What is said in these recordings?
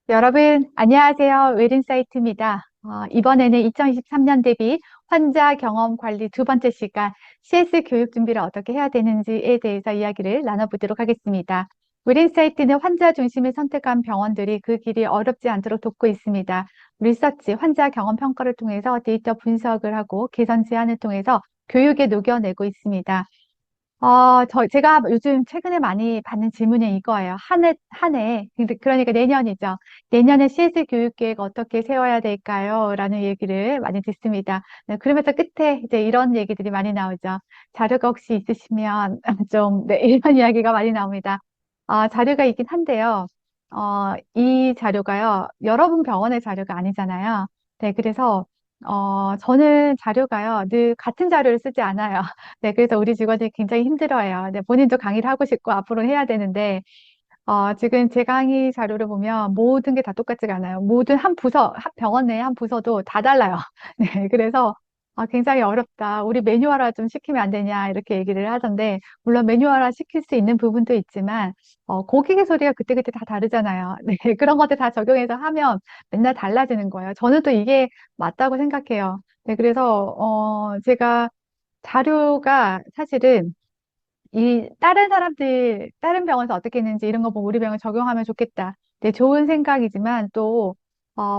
여러분, 안녕하세요. 웰인사이트입니다. 이번에는 2023년 대비 환자 경험 관리 두 번째 시간 CS 교육 준비를 어떻게 해야 되는지에 대해서 이야기를 나눠보도록 하겠습니다. 웰인사이트는 환자 중심을 선택한 병원들이 그 길이 어렵지 않도록 돕고 있습니다. 리서치, 환자 경험 평가를 통해서 데이터 분석을 하고 개선 제안을 통해서 교육에 녹여내고 있습니다. 제가 요즘 최근에 많이 받는 질문이 이거예요. 그러니까 내년이죠. 내년에 CS 교육계획 어떻게 세워야 될까요? 라는 얘기를 많이 듣습니다. 네, 그러면서 끝에 이제 이런 얘기들이 많이 나오죠. 자료가 혹시 있으시면 네, 이런 이야기가 많이 나옵니다. 자료가 있긴 한데요. 이 자료가요, 여러분 병원의 자료가 아니잖아요. 네, 그래서, 저는 자료가요, 늘 같은 자료를 쓰지 않아요. 네, 그래서 우리 직원들이 굉장히 힘들어해요. 네, 본인도 강의를 하고 싶고 앞으로 해야 되는데, 지금 제 강의 자료를 보면 모든 게 다 똑같지가 않아요. 모든 한 부서, 한 병원 내 한 부서도 다 달라요. 네, 그래서 굉장히 어렵다. 우리 매뉴얼화 좀 시키면 안 되냐, 이렇게 얘기를 하던데, 물론 매뉴얼화 시킬 수 있는 부분도 있지만, 고객의 소리가 그때그때 다 다르잖아요. 네, 그런 것들 다 적용해서 하면 맨날 달라지는 거예요. 저는 또 이게 맞다고 생각해요. 네, 그래서, 제가 자료가 사실은 다른 사람들, 다른 병원에서 어떻게 했는지 이런 거 보고 우리 병원 적용하면 좋겠다. 네, 좋은 생각이지만 또,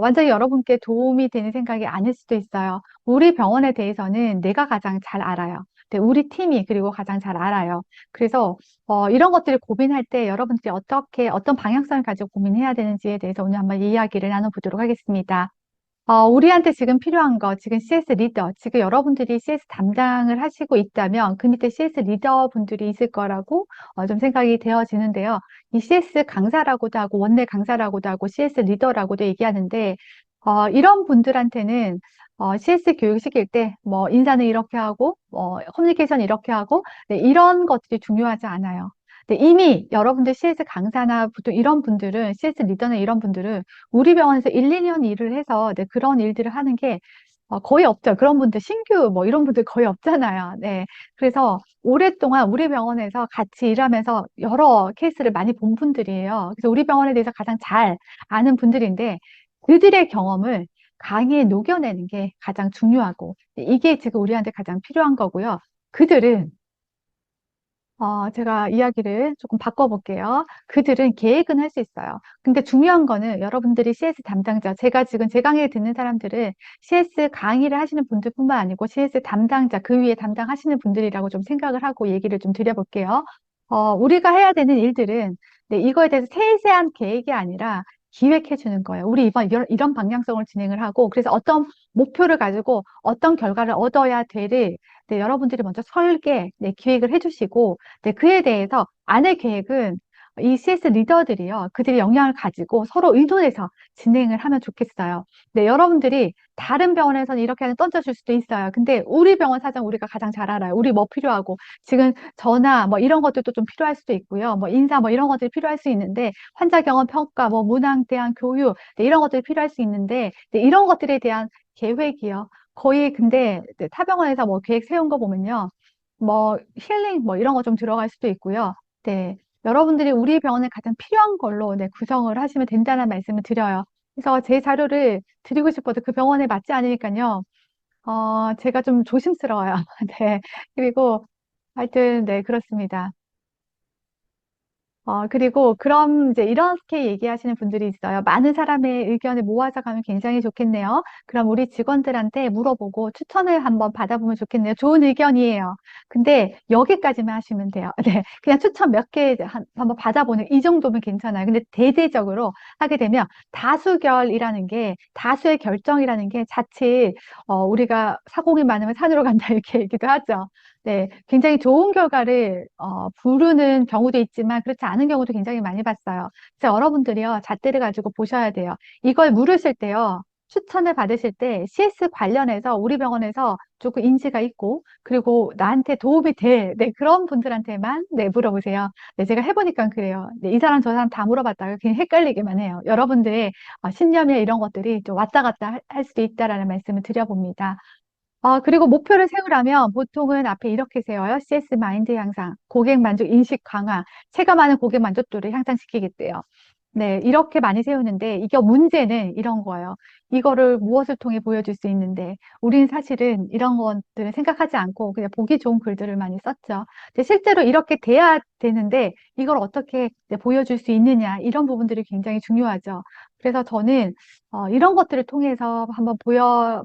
완전히 여러분께 도움이 되는 생각이 아닐 수도 있어요. 우리 병원에 대해서는 내가 가장 잘 알아요. 네, 우리 팀이 그리고 가장 잘 알아요. 그래서, 이런 것들을 고민할 때 여러분들이 어떤 방향성을 가지고 고민해야 되는지에 대해서 오늘 한번 이야기를 나눠보도록 하겠습니다. 우리한테 지금 필요한 거, 지금 CS 리더, 지금 여러분들이 CS 담당을 하시고 있다면 그 밑에 CS 리더 분들이 있을 거라고 좀 생각이 되어지는데요. 이 CS 강사라고도 하고 원내 강사라고도 하고 CS 리더라고도 얘기하는데 이런 분들한테는 CS 교육 시킬 때 뭐 인사는 이렇게 하고 커뮤니케이션 이렇게 하고 네, 이런 것들이 중요하지 않아요. 네, 이미 여러분들 CS 강사나 보통 이런 분들은 CS 리더나 이런 분들은 우리 병원에서 1, 2년 일을 해서 네, 그런 일들을 하는 게 거의 없죠. 그런 분들 신규 뭐 이런 분들 거의 없잖아요. 네. 그래서 오랫동안 우리 병원에서 같이 일하면서 여러 케이스를 많이 본 분들이에요. 그래서 우리 병원에 대해서 가장 잘 아는 분들인데 그들의 경험을 강의에 녹여내는 게 가장 중요하고 이게 지금 우리한테 가장 필요한 거고요. 그들은 제가 이야기를 조금 바꿔볼게요. 그들은 계획은 할 수 있어요. 근데 중요한 거는 여러분들이 CS 담당자, 제가 지금 제 강의를 듣는 사람들은 CS 강의를 하시는 분들뿐만 아니고 CS 담당자, 그 위에 담당하시는 분들이라고 좀 생각을 하고 얘기를 좀 드려볼게요. 우리가 해야 되는 일들은 네, 이거에 대해서 세세한 계획이 아니라 기획해 주는 거예요. 우리 이번 이런 방향성을 진행을 하고 그래서 어떤 목표를 가지고 어떤 결과를 얻어야 되를 네, 여러분들이 먼저 네, 기획을 해주시고, 네, 그에 대해서 안의 계획은 이 CS 리더들이요, 그들이 역량을 가지고 서로 의논해서 진행을 하면 좋겠어요. 네, 여러분들이 다른 병원에서는 이렇게 하는 던져줄 수도 있어요. 근데 우리 병원 사정 우리가 가장 잘 알아요. 우리 뭐 필요하고, 지금 전화 뭐 이런 것들도 좀 필요할 수도 있고요. 뭐 인사 뭐 이런 것들이 필요할 수 있는데, 환자 경험 평가, 뭐 문항 대한 교육, 네, 이런 것들이 필요할 수 있는데, 네, 이런 것들에 대한 계획이요. 거의 근데 네, 타병원에서 뭐 계획 세운 거 보면요. 뭐 힐링 뭐 이런 거 좀 들어갈 수도 있고요. 네. 여러분들이 우리 병원에 가장 필요한 걸로 네, 구성을 하시면 된다는 말씀을 드려요. 그래서 제 자료를 드리고 싶어도 그 병원에 맞지 않으니까요. 제가 좀 조심스러워요. 네. 그리고 하여튼 네, 그렇습니다. 그리고 그럼 이제 이렇게 얘기하시는 분들이 있어요. 많은 사람의 의견을 모아서 가면 굉장히 좋겠네요. 그럼 우리 직원들한테 물어보고 추천을 한번 받아보면 좋겠네요. 좋은 의견이에요. 근데 여기까지만 하시면 돼요. 네. 그냥 추천 몇 개 한번 받아보는 이 정도면 괜찮아요. 근데 대대적으로 하게 되면 다수의 결정이라는 게 자칫 우리가 사공이 많으면 산으로 간다 이렇게 얘기도 하죠. 네, 굉장히 좋은 결과를 부르는 경우도 있지만 그렇지 않은 경우도 굉장히 많이 봤어요. 그래서 여러분들이요, 잣대를 가지고 보셔야 돼요. 이걸 물으실 때요, 추천을 받으실 때 CS 관련해서 우리 병원에서 조금 인지가 있고 그리고 나한테 도움이 될 네, 그런 분들한테만 네, 물어보세요. 네, 제가 해보니까 그래요. 네, 이 사람 저 사람 다 물어봤다가 그냥 헷갈리기만 해요. 여러분들의 신념이나 이런 것들이 좀 왔다 갔다 할 수도 있다라는 말씀을 드려봅니다. 그리고 목표를 세우려면 보통은 앞에 이렇게 세워요. CS 마인드 향상, 고객 만족 인식 강화, 체감하는 고객 만족도를 향상시키겠대요. 네, 이렇게 많이 세우는데, 이게 문제는 이런 거예요. 이거를 무엇을 통해 보여줄 수 있는데, 우린 사실은 이런 것들을 생각하지 않고 그냥 보기 좋은 글들을 많이 썼죠. 근데 실제로 이렇게 돼야 되는데, 이걸 어떻게 이제 보여줄 수 있느냐, 이런 부분들이 굉장히 중요하죠. 그래서 저는 이런 것들을 통해서 한번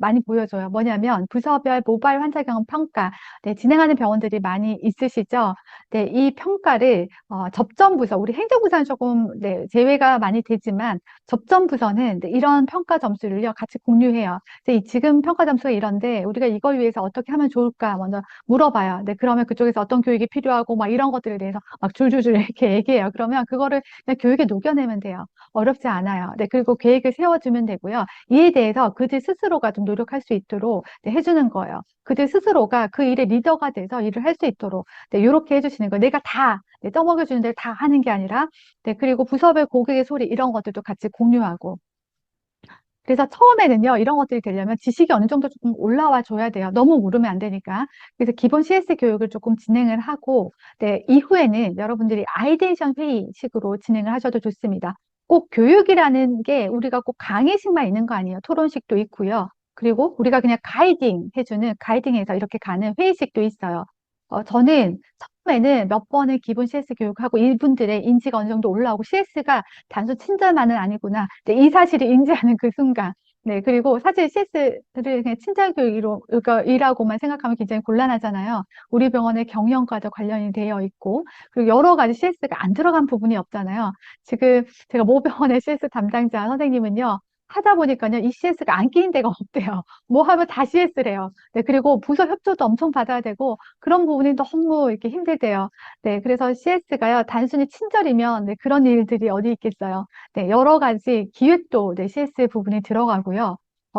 많이 보여줘요. 뭐냐면, 부서별 모바일 환자 경험 평가, 네, 진행하는 병원들이 많이 있으시죠. 네, 이 평가를 접점 부서, 우리 행정부서는 조금 네, 제외가 많이 되지만 접점부서는 네, 이런 평가 점수를요 같이 공유해요. 지금 평가 점수가 이런데 우리가 이걸 위해서 어떻게 하면 좋을까 먼저 물어봐요. 네, 그러면 그쪽에서 어떤 교육이 필요하고 막 이런 것들에 대해서 막 줄줄줄 이렇게 얘기해요. 그러면 그거를 그냥 교육에 녹여내면 돼요. 어렵지 않아요. 네, 그리고 계획을 세워주면 되고요. 이에 대해서 그들 스스로가 좀 노력할 수 있도록 네, 해주는 거예요. 그들 스스로가 그 일의 리더가 돼서 일을 할 수 있도록 네, 이렇게 해주시는 거예요. 내가 다 네, 떠먹여주는 데를 다 하는 게 아니라 네, 그리고 부서별 고객의 소리 이런 것들도 같이 공유하고 그래서 처음에는요, 이런 것들이 되려면 지식이 어느 정도 조금 올라와 줘야 돼요. 너무 모르면 안 되니까. 그래서 기본 CS 교육을 조금 진행을 하고, 네, 이후에는 여러분들이 아이데이션 회의식으로 진행을 하셔도 좋습니다. 꼭 교육이라는 게 우리가 꼭 강의식만 있는 거 아니에요. 토론식도 있고요. 그리고 우리가 그냥 가이딩해서 이렇게 가는 회의식도 있어요. 저는 처음에는 몇 번의 기본 CS 교육하고 이분들의 인지가 어느 정도 올라오고 CS가 단순 친절만은 아니구나. 네, 이 사실을 인지하는 그 순간. 네, 그리고 사실 CS를 그냥 친절 교육이라고만 생각하면 굉장히 곤란하잖아요. 우리 병원의 경영과도 관련이 되어 있고, 그리고 여러 가지 CS가 안 들어간 부분이 없잖아요. 지금 제가 모 병원의 CS 담당자 선생님은요, 하다 보니까요, 이 CS가 안 끼인 데가 없대요. 뭐 하면 다 CS래요. 네, 그리고 부서 협조도 엄청 받아야 되고, 그런 부분이 너무 이렇게 힘들대요. 네, 그래서 CS가요, 단순히 친절이면 네, 그런 일들이 어디 있겠어요. 네, 여러 가지 기획도 네, CS 부분이 들어가고요.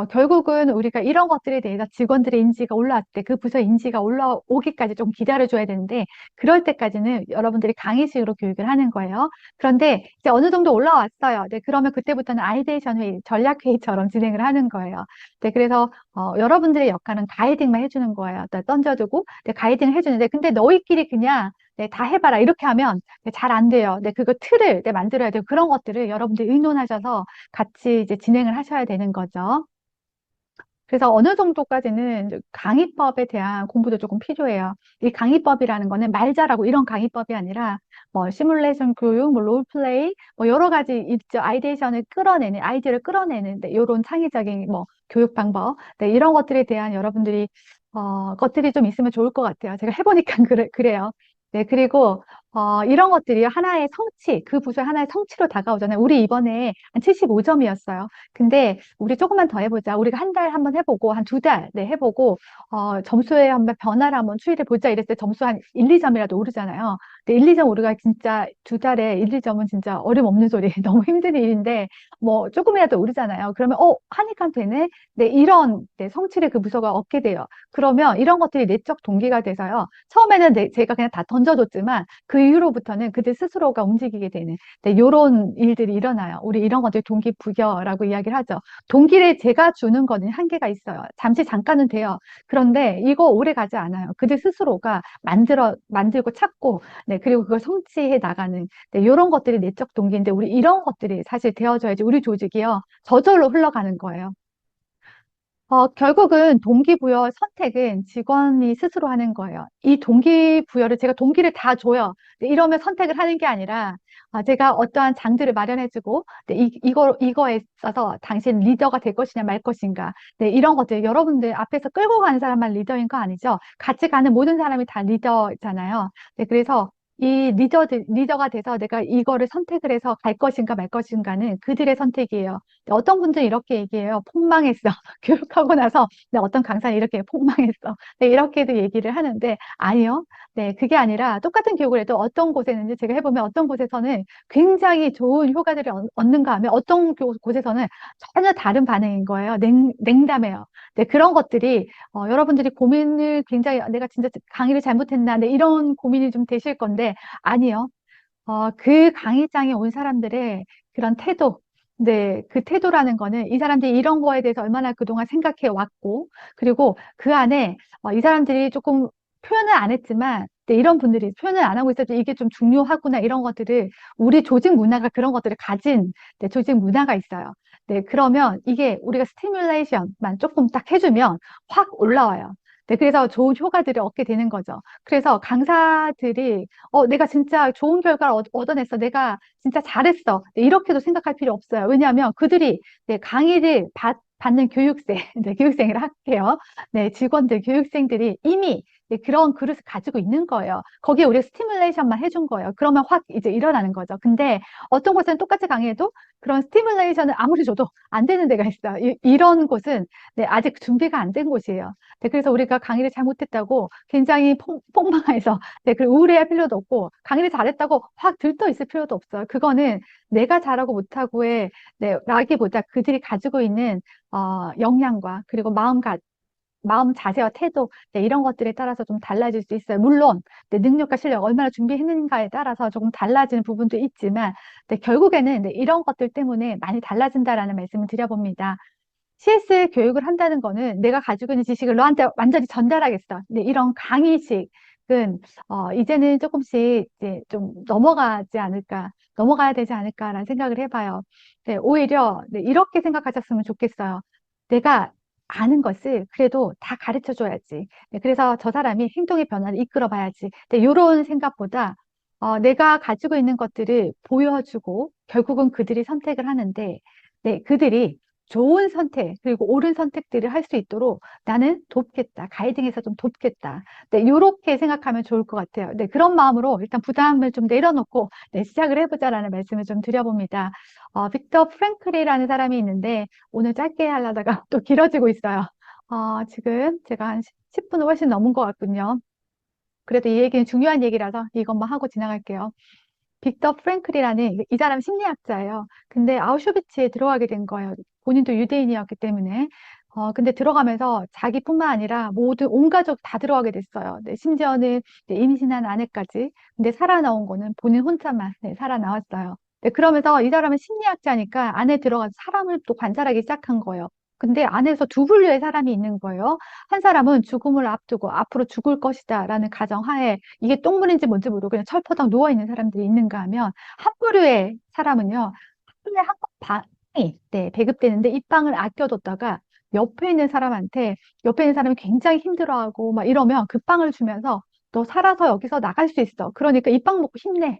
결국은 우리가 이런 것들에 대해서 직원들의 인지가 올라왔을 때 그 부서 인지가 올라오기까지 좀 기다려줘야 되는데 그럴 때까지는 여러분들이 강의식으로 교육을 하는 거예요. 그런데 이제 어느 정도 올라왔어요. 네, 그러면 그때부터는 아이데이션 회의, 전략 회의처럼 진행을 하는 거예요. 네, 그래서 여러분들의 역할은 가이딩만 해주는 거예요. 던져두고 네, 가이딩을 해주는데 근데 너희끼리 그냥 네, 다 해봐라. 이렇게 하면 네, 잘 안 돼요. 네, 그거 틀을 네, 만들어야 돼요. 그런 것들을 여러분들이 의논하셔서 같이 이제 진행을 하셔야 되는 거죠. 그래서 어느 정도까지는 이제 강의법에 대한 공부도 조금 필요해요. 이 강의법이라는 거는 말 잘하고 이런 강의법이 아니라 뭐 시뮬레이션 교육, 뭐 롤플레이, 뭐 여러 가지 있죠. 아이디어를 끌어내는 네, 이런 창의적인 뭐 교육 방법, 네, 이런 것들에 대한 여러분들이 것들이 좀 있으면 좋을 것 같아요. 제가 해보니까 그래요. 네, 그리고 이런 것들이 하나의 성취, 그 부서의 하나의 성취로 다가오잖아요. 우리 이번에 한 75점이었어요. 근데 우리 조금만 더 해보자. 우리가 한 달 한번 해보고, 한 두 달, 네, 해보고, 점수에 한번 변화를 한번 추이를 보자 이랬을 때 점수 한 1, 2점이라도 오르잖아요. 근데 1, 2점 오르가 진짜 두 달에 1, 2점은 진짜 어림없는 소리. 너무 힘든 일인데, 뭐, 조금이라도 오르잖아요. 그러면, 하니까 되네? 네, 이런, 네, 성취를 그 부서가 얻게 돼요. 그러면 이런 것들이 내적 동기가 돼서요. 처음에는 제가 그냥 다 던져줬지만, 그 이후로부터는 그들 스스로가 움직이게 되는, 네, 요런 일들이 일어나요. 우리 이런 것들 동기부여라고 이야기를 하죠. 동기를 제가 주는 거는 한계가 있어요. 잠깐은 돼요. 그런데 이거 오래 가지 않아요. 그들 스스로가 만들고 찾고, 네, 그리고 그걸 성취해 나가는, 네, 요런 것들이 내적 동기인데, 우리 이런 것들이 사실 되어져야지 우리 조직이요. 저절로 흘러가는 거예요. 결국은 동기부여 선택은 직원이 스스로 하는 거예요. 이 동기부여를 제가 동기를 다 줘요. 네, 이러면 선택을 하는 게 아니라, 제가 어떠한 장들을 마련해주고, 네, 이거에 있어서 당신 리더가 될 것이냐 말 것인가. 네, 이런 것들, 여러분들 앞에서 끌고 가는 사람만 리더인 거 아니죠? 같이 가는 모든 사람이 다 리더잖아요. 네, 그래서 리더가 돼서 내가 이거를 선택을 해서 갈 것인가 말 것인가는 그들의 선택이에요. 네, 어떤 분들은 이렇게 얘기해요. 폭망했어. 교육하고 나서 네, 어떤 강사는 이렇게 폭망했어. 네, 이렇게도 얘기를 하는데 아니요. 네, 그게 아니라 똑같은 교육을 해도 어떤 곳에는 제가 해보면 어떤 곳에서는 굉장히 좋은 효과들을 얻는가 하면 어떤 곳에서는 전혀 다른 반응인 거예요. 냉담해요. 네, 그런 것들이 여러분들이 고민을 굉장히 내가 진짜 강의를 잘못했나 네, 이런 고민이 좀 되실 건데 아니요. 그 강의장에 온 사람들의 그런 태도, 네, 그 태도라는 거는 이 사람들이 이런 거에 대해서 얼마나 그동안 생각해 왔고, 그리고 그 안에 이 사람들이 조금 표현을 안 했지만 네, 이런 분들이 표현을 안 하고 있어도 이게 좀 중요하구나 이런 것들을 우리 조직 문화가 그런 것들을 가진 네, 조직 문화가 있어요. 네, 그러면 이게 우리가 스티뮬레이션만 조금 딱 해주면 확 올라와요. 네, 그래서 좋은 효과들을 얻게 되는 거죠. 그래서 강사들이 내가 진짜 좋은 결과를 얻어냈어. 내가 진짜 잘했어. 네, 이렇게도 생각할 필요 없어요. 왜냐하면 그들이 네, 강의를 받는 교육생, 네, 교육생을 할게요. 네, 직원들, 교육생들이 이미 네, 그런 그릇을 가지고 있는 거예요. 거기에 우리가 스티뮬레이션만 해준 거예요. 그러면 확 이제 일어나는 거죠. 근데 어떤 곳은 똑같이 강의해도 그런 스티뮬레이션을 아무리 줘도 안 되는 데가 있어요. 이런 곳은 네, 아직 준비가 안 된 곳이에요. 네, 그래서 우리가 강의를 잘못했다고 굉장히 폭망해서 네, 그 우울해할 필요도 없고 강의를 잘했다고 확 들떠 있을 필요도 없어요. 그거는 내가 잘하고 못하고의 네, 라기보다 그들이 가지고 있는 역량과 그리고 마음 자세와 태도 네, 이런 것들에 따라서 좀 달라질 수 있어요. 물론 네, 능력과 실력 얼마나 준비했는가에 따라서 조금 달라지는 부분도 있지만 네, 결국에는 네, 이런 것들 때문에 많이 달라진다라는 말씀을 드려봅니다. CS 교육을 한다는 거는 내가 가지고 있는 지식을 너한테 완전히 전달하겠어. 네, 이런 강의식은 이제는 조금씩 이제 좀 넘어가야 되지 않을까라는 생각을 해봐요. 네, 오히려 네, 이렇게 생각하셨으면 좋겠어요. 내가 아는 것을 그래도 다 가르쳐 줘야지. 네, 그래서 저 사람이 행동의 변화를 이끌어 봐야지. 네, 이런 생각보다 내가 가지고 있는 것들을 보여주고 결국은 그들이 선택을 하는데 네, 그들이 좋은 선택, 그리고 옳은 선택들을 할 수 있도록 나는 돕겠다. 가이딩해서 좀 돕겠다. 네, 이렇게 생각하면 좋을 것 같아요. 네, 그런 마음으로 일단 부담을 좀 내려놓고 네, 시작을 해보자라는 말씀을 좀 드려봅니다. 빅터 프랭클이라는 사람이 있는데 오늘 짧게 하려다가 또 길어지고 있어요. 지금 제가 한 10분 훨씬 넘은 것 같군요. 그래도 이 얘기는 중요한 얘기라서 이것만 하고 지나갈게요. 빅터 프랭클이라는 이 사람 심리학자예요. 근데 아우슈비츠에 들어가게 된 거예요. 본인도 유대인이었기 때문에. 근데 들어가면서 자기뿐만 아니라 모두 온 가족 다 들어가게 됐어요. 네, 심지어는 네, 임신한 아내까지. 근데 살아나온 거는 본인 혼자만 네, 살아나왔어요. 네, 그러면서 이 사람은 심리학자니까 안에 들어가서 사람을 또 관찰하기 시작한 거예요. 근데 안에서 두 분류의 사람이 있는 거예요. 한 사람은 죽음을 앞두고 앞으로 죽을 것이다 라는 가정하에 이게 똥물인지 뭔지 모르고 그냥 철퍼덕 누워있는 사람들이 있는가 하면 한 부류의 사람은요, 하루에 한 번 빵이 네, 배급되는데 이 빵을 아껴뒀다가 옆에 있는 사람한테 옆에 있는 사람이 굉장히 힘들어하고 막 이러면 그 빵을 주면서 너 살아서 여기서 나갈 수 있어. 그러니까 이 빵 먹고 힘내.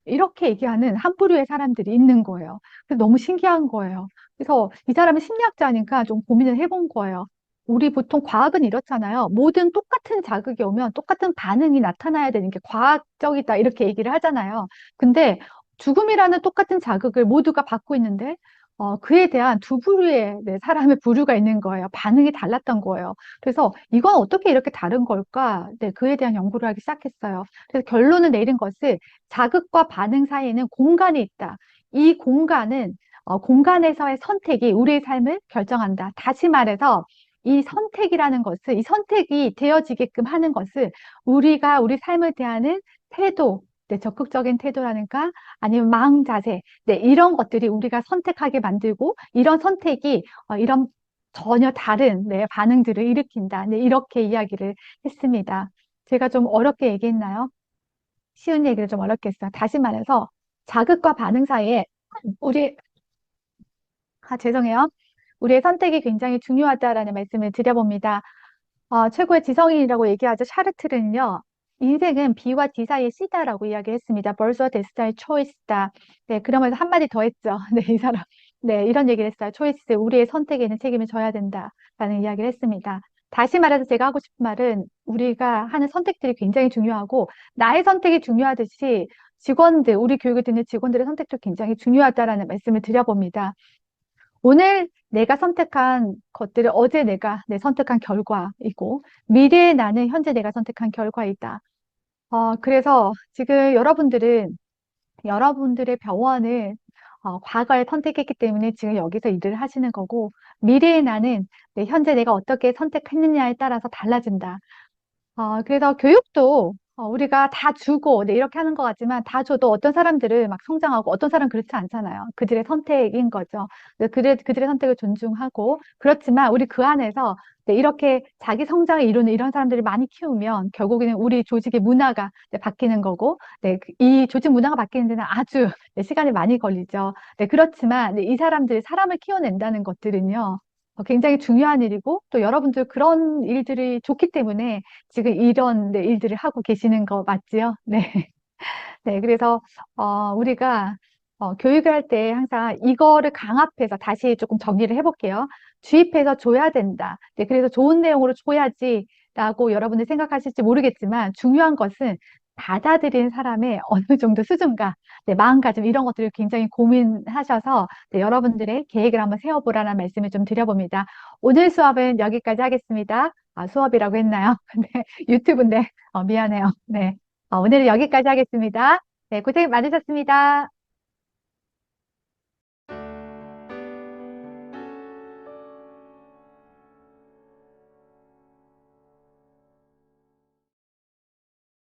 이렇게 얘기하는 한 부류의 사람들이 있는 거예요. 그래서 너무 신기한 거예요. 그래서 이 사람은 심리학자니까 좀 고민을 해본 거예요. 우리 보통 과학은 이렇잖아요. 모든 똑같은 자극이 오면 똑같은 반응이 나타나야 되는 게 과학적이다 이렇게 얘기를 하잖아요. 근데 죽음이라는 똑같은 자극을 모두가 받고 있는데 그에 대한 두 부류의 네, 사람의 부류가 있는 거예요. 반응이 달랐던 거예요. 그래서 이건 어떻게 이렇게 다른 걸까? 네, 그에 대한 연구를 하기 시작했어요. 그래서 결론을 내린 것을 자극과 반응 사이에는 공간이 있다. 이 공간은 공간에서의 선택이 우리의 삶을 결정한다. 다시 말해서 이 선택이라는 것을, 이 선택이 되어지게끔 하는 것을 우리가 우리 삶을 대하는 태도, 네, 적극적인 태도라든가 아니면 마음 자세, 네, 이런 것들이 우리가 선택하게 만들고 이런 선택이 이런 전혀 다른 네, 반응들을 일으킨다. 네, 이렇게 이야기를 했습니다. 제가 좀 어렵게 얘기했나요? 쉬운 얘기를 좀 어렵게 했어요. 다시 말해서 자극과 반응 사이에 우리, 죄송해요. 우리의 선택이 굉장히 중요하다라는 말씀을 드려봅니다. 최고의 지성인이라고 얘기하죠. 샤르트르는요. 인생은 B와 D 사이의 C다라고 이야기했습니다. Birth와 Destiny Choice다. 네, 그러면서 한마디 더 했죠. 네, 이 사람. 네, 이런 얘기를 했어요. 초이스, 우리의 선택에는 책임을 져야 된다라는 이야기를 했습니다. 다시 말해서 제가 하고 싶은 말은 우리가 하는 선택들이 굉장히 중요하고 나의 선택이 중요하듯이 직원들, 우리 교육을 듣는 직원들의 선택도 굉장히 중요하다라는 말씀을 드려봅니다. 오늘 내가 선택한 것들은 어제 내가 선택한 결과이고, 미래의 나는 현재 내가 선택한 결과이다. 그래서 지금 여러분들의 병원을 과거에 선택했기 때문에 지금 여기서 일을 하시는 거고, 미래의 나는 현재 내가 어떻게 선택했느냐에 따라서 달라진다. 그래서 교육도 우리가 다 주고, 네, 이렇게 하는 것 같지만 다 줘도 어떤 사람들은 막 성장하고 어떤 사람은 그렇지 않잖아요. 그들의 선택인 거죠. 그들의 선택을 존중하고, 그렇지만 우리 그 안에서 네, 이렇게 자기 성장을 이루는 이런 사람들을 많이 키우면 결국에는 우리 조직의 문화가 네, 바뀌는 거고, 네, 이 조직 문화가 바뀌는 데는 아주 네, 시간이 많이 걸리죠. 네, 그렇지만 네, 이 사람을 키워낸다는 것들은요, 굉장히 중요한 일이고, 또 여러분들 그런 일들이 좋기 때문에 지금 이런 네, 일들을 하고 계시는 거 맞지요? 네. 네. 그래서, 우리가, 교육을 할 때 항상 이거를 강압해서 다시 조금 정리를 해볼게요. 주입해서 줘야 된다. 네. 그래서 좋은 내용으로 줘야지라고 여러분들 생각하실지 모르겠지만 중요한 것은 받아들인 사람의 어느 정도 수준과 네, 마음가짐 이런 것들을 굉장히 고민하셔서 네, 여러분들의 계획을 한번 세워보라는 말씀을 좀 드려봅니다. 오늘 수업은 여기까지 하겠습니다. 아, 수업이라고 했나요? 네, 유튜브인데, 미안해요. 네. 오늘은 여기까지 하겠습니다. 네, 고생 많으셨습니다.